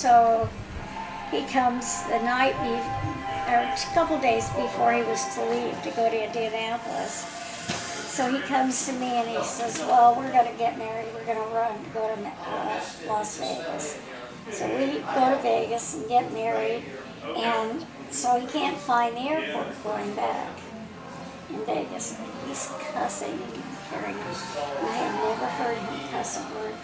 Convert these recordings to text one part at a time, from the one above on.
So he comes the night or a couple days before he was to leave to go to Indianapolis. So he comes to me and he says, well, we're going to get married. We're going to go to Las Vegas. So we go to Vegas and get married. And so he can't find the airport going back in Vegas. He's cussing and carrying on. I had never heard him cuss a word in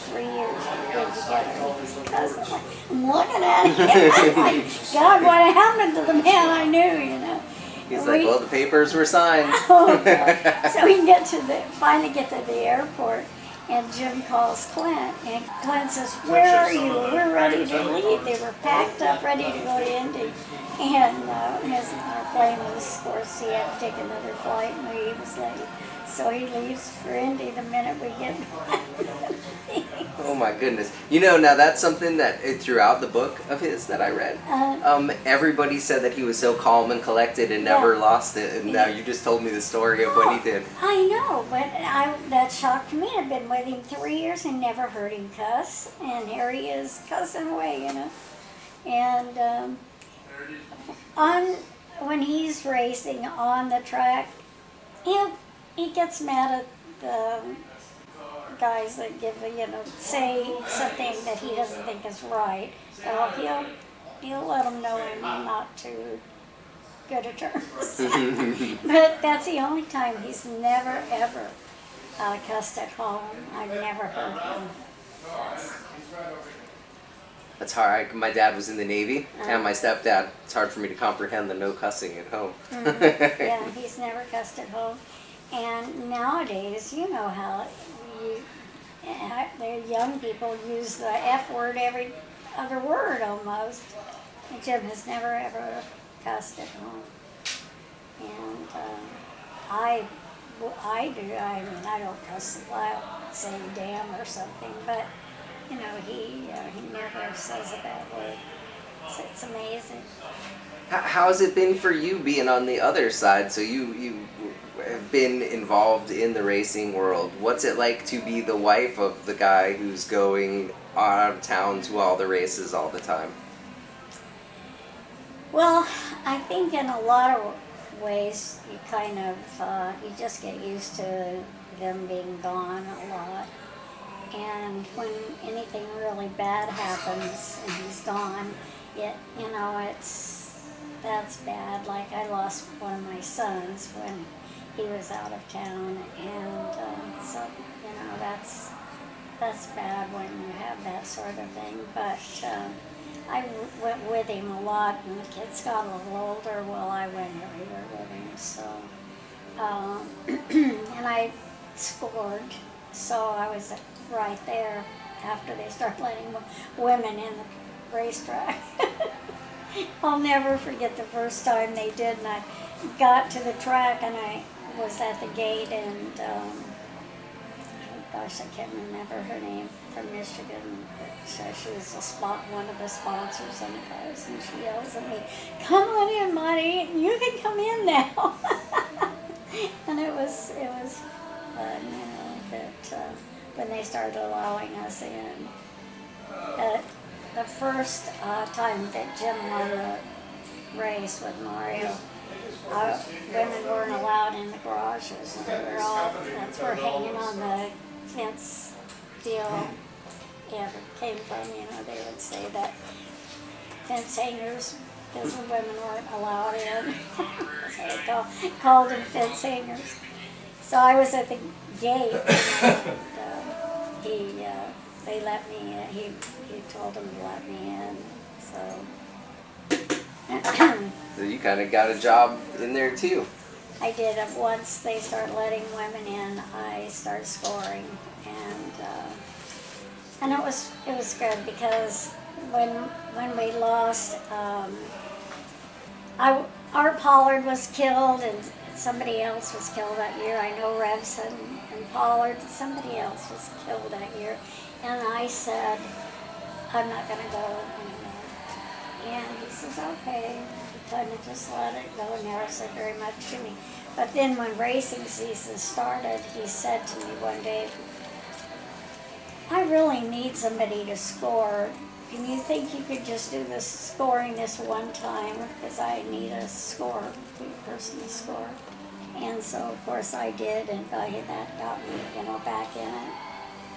3 years we lived together. He was cussing. I'm looking at him. I'm like, God, what happened to the man I knew, He's like, well, the papers were signed. Oh, God. So we finally get to the airport, and Jim calls Clint, and Clint says, where are you? We're ready to leave. They were packed up, ready to go to Indy. And our plane was, of course, he had to take another flight, and he was late. So he leaves for Indy the minute we get Oh my goodness. Now that's something that throughout the book of his that I read, everybody said that he was so calm and collected and never lost it. And now you just told me the story of what he did. I know, but that shocked me. I've been with him 3 years and never heard him cuss. And here he is cussing away, And when he's racing on the track, he gets mad at the guys that say something that he doesn't think is right. So he'll let them know I'm not too good at terms. But that's the only time he's never ever cussed at home. I've never heard him cuss. That's hard. My dad was in the Navy, and my stepdad. It's hard for me to comprehend the no cussing at home. Yeah, he's never cussed at home. And nowadays, you know how the young people use the F word every other word almost. And Jim has never ever cussed at home. And I do. I mean, I don't cuss loud, say damn or something, but he never says a bad word. It's amazing. How has it been for you being on the other side? So you have been involved in the racing world. What's it like to be the wife of the guy who's going out of town to all the races all the time? Well, I think in a lot of ways you kind of, you just get used to them being gone a lot. And when anything really bad happens and he's gone, that's bad. Like I lost one of my sons when he was out of town, and so that's bad when you have that sort of thing. But I went with him a lot, and the kids got a little older. Well, I went everywhere with him, so and I scored, so I was right there after they started letting women in the racetrack. I'll never forget the first time they did, and I got to the track and I was at the gate, and oh gosh, I can't remember her name, from Michigan, but she was one of the sponsors on the cars, and she yells at me, "Come on in, Monte, you can come in now." And it was fun, that when they started allowing us in. The first time that Jim won a race with Mario, women weren't allowed in the garages. That's where hanging on the fence deal came from. They would say that fence hangers, because the women weren't allowed in. So they called them fence hangers. So I was at the gate, and they let me in. He told them to let me in. So you kind of got a job in there too. I did. Once they started letting women in, I started scoring, and it was good, because when we lost, Art Pollard was killed, and somebody else was killed that year. I know Revson and Pollard. Somebody else was killed that year, and I said, I'm not going to go anymore. And he says, okay. He kind of just let it go, never said very much to me. But then when racing season started, he said to me one day, I really need somebody to score. Can you think you could just do this scoring this one time? Because I need a score, a person to score. And so, of course, I did, and that got me, back in it.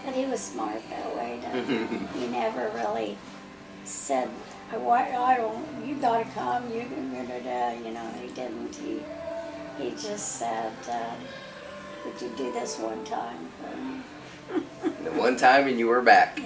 But he was smart that way. He never really said, I don't, you gotta come, he didn't. He just said, would you do this one time for me? The one time and you were back.